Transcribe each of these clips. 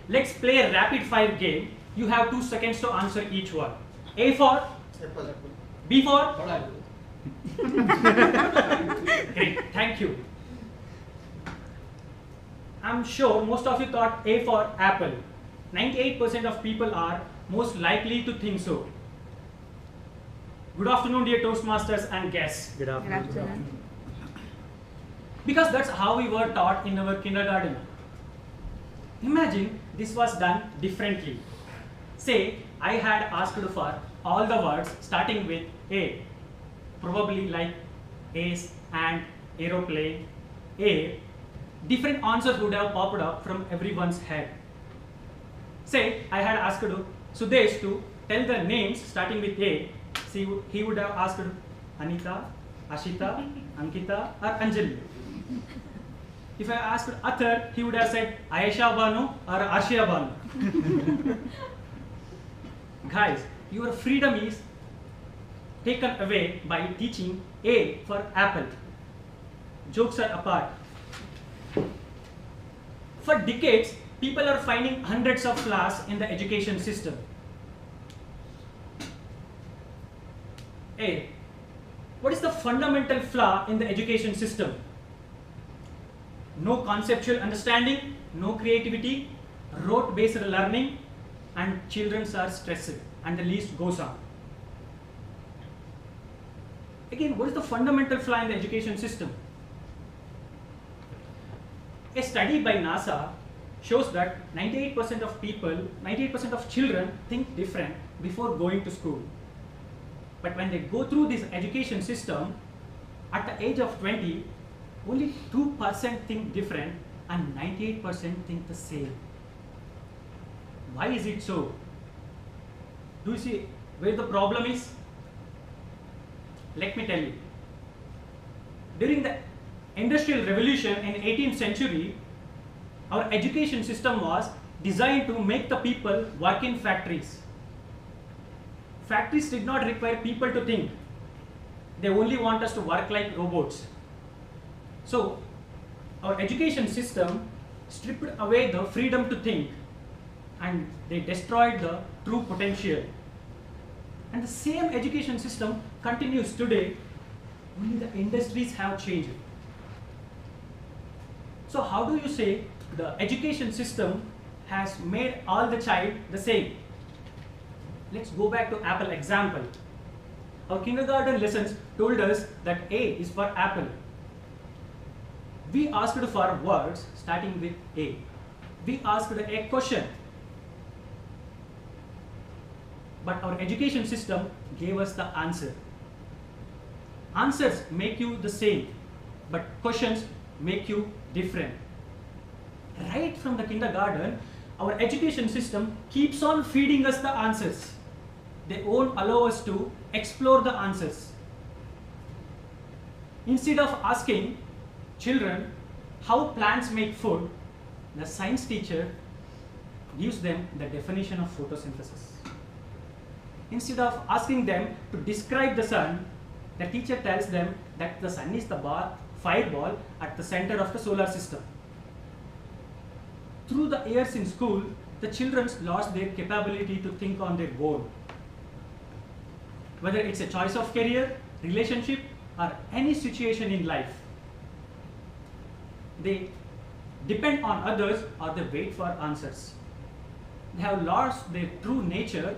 Let's play a rapid fire game. You have 2 seconds to answer each one. A for? Apple. B for? Great, thank you. I'm sure most of you thought A for apple. 98% of people are most likely to think so. Good afternoon, dear Toastmasters and guests. Good afternoon. Because that's how we were taught in our kindergarten. Imagine this was done differently. Say, I had asked for all the words starting with A, probably like ace, and aeroplane, A. Different answers would have popped up from everyone's head. Say, I had asked Sudesh to tell the names starting with A. See, he would have asked Anita, Ashita, Ankita, or Anjali. If I asked Athar, he would have said Ayesha Banu or Ashia Banu. Guys, your freedom is taken away by teaching A for apple. Jokes are apart. For decades, people are finding hundreds of flaws in the education system. A. What is the fundamental flaw in the education system? No conceptual understanding, no creativity, rote-based learning, and children are stressed, and the list goes on. Again, what is the fundamental flaw in the education system? A study by NASA shows that 98% of people, 98% of children think different before going to school. But when they go through this education system, at the age of 20, only 2% think different and 98% think the same. Why is it so? Do you see where the problem is? Let me tell you. During the Industrial Revolution in 18th century, our education system was designed to make the people work in factories. Factories did not require people to think. They only want us to work like robots. So, our education system stripped away the freedom to think, and they destroyed the true potential. And the same education system continues today, only the industries have changed. So how do you say the education system has made all the child the same? Let's go back to apple example. Our kindergarten lessons told us that A is for apple. We asked for words starting with A. We asked a question. But our education system gave us the answer. Answers make you the same, but questions make you different. Right from the kindergarten, our education system keeps on feeding us the answers. They won't allow us to explore the answers. Instead of asking children how plants make food, the science teacher gives them the definition of photosynthesis. Instead of asking them to describe the sun, the teacher tells them that the sun is the fireball at the center of the solar system. Through the years in school, the children lost their capability to think on their own. Whether it's a choice of career, relationship, or any situation in life, they depend on others or they wait for answers. They have lost their true nature,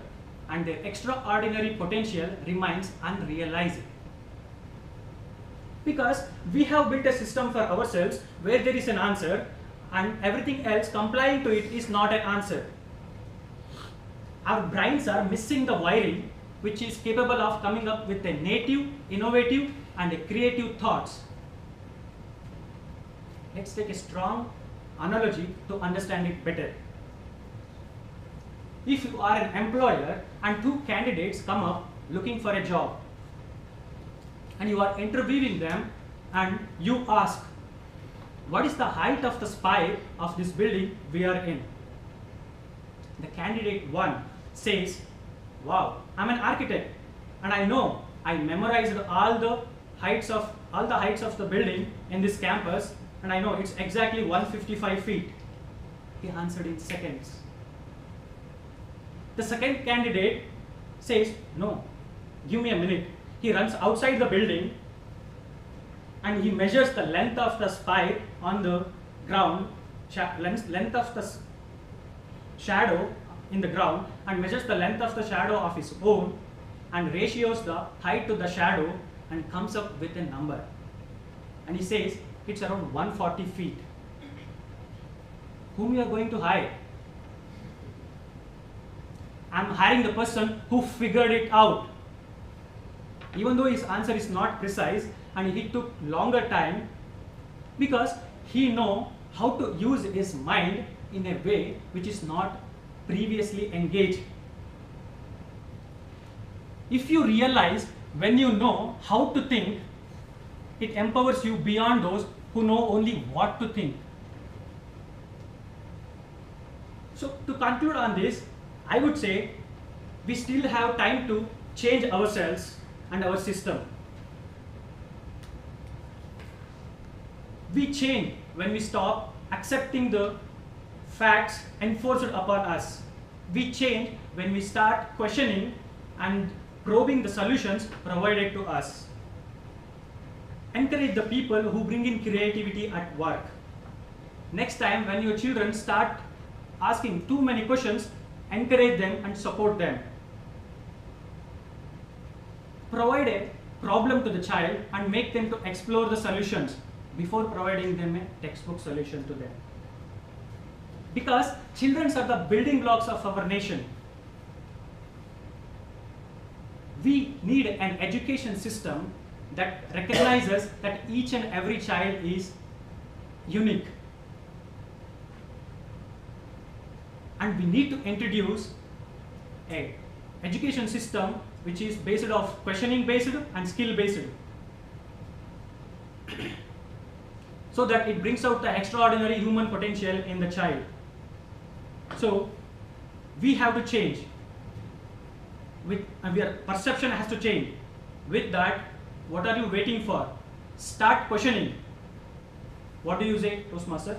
and their extraordinary potential remains unrealized. Because we have built a system for ourselves where there is an answer and everything else complying to it is not an answer. Our brains are missing the wiring which is capable of coming up with a native, innovative, and a creative thoughts. Let's take a strong analogy to understand it better. If you are an employer and 2 candidates come up looking for a job, and you are interviewing them and you ask, what is the height of the spire of this building we are in? The candidate 1 says, wow, I'm an architect and I know I memorized all the heights of the building in this campus, and I know it's exactly 155 feet. He answered in seconds. The second candidate says, no, give me a minute. He runs outside the building and he measures the length of the spike on the ground, length of the shadow in the ground, and measures the length of the shadow of his own and ratios the height to the shadow and comes up with a number. And he says it's around 140 feet. Whom you are going to hire? I'm hiring the person who figured it out. Even though his answer is not precise and he took longer time, because he know how to use his mind in a way which is not previously engaged. If you realize when you know how to think, it empowers you beyond those who know only what to think. So to conclude on this, I would say we still have time to change ourselves and our system. We change when we stop accepting the facts enforced upon us. We change when we start questioning and probing the solutions provided to us. Encourage the people who bring in creativity at work. Next time when your children start asking too many questions, encourage them and support them. Provide a problem to the child and make them to explore the solutions before providing them a textbook solution to them. Because children are the building blocks of our nation. We need an education system that recognizes that each and every child is unique. And we need to introduce an education system which is based off questioning based and skill based, so that it brings out the extraordinary human potential in the child. So we have to change. Our perception has to change. With that, what are you waiting for? Start questioning. What do you say, Toastmaster?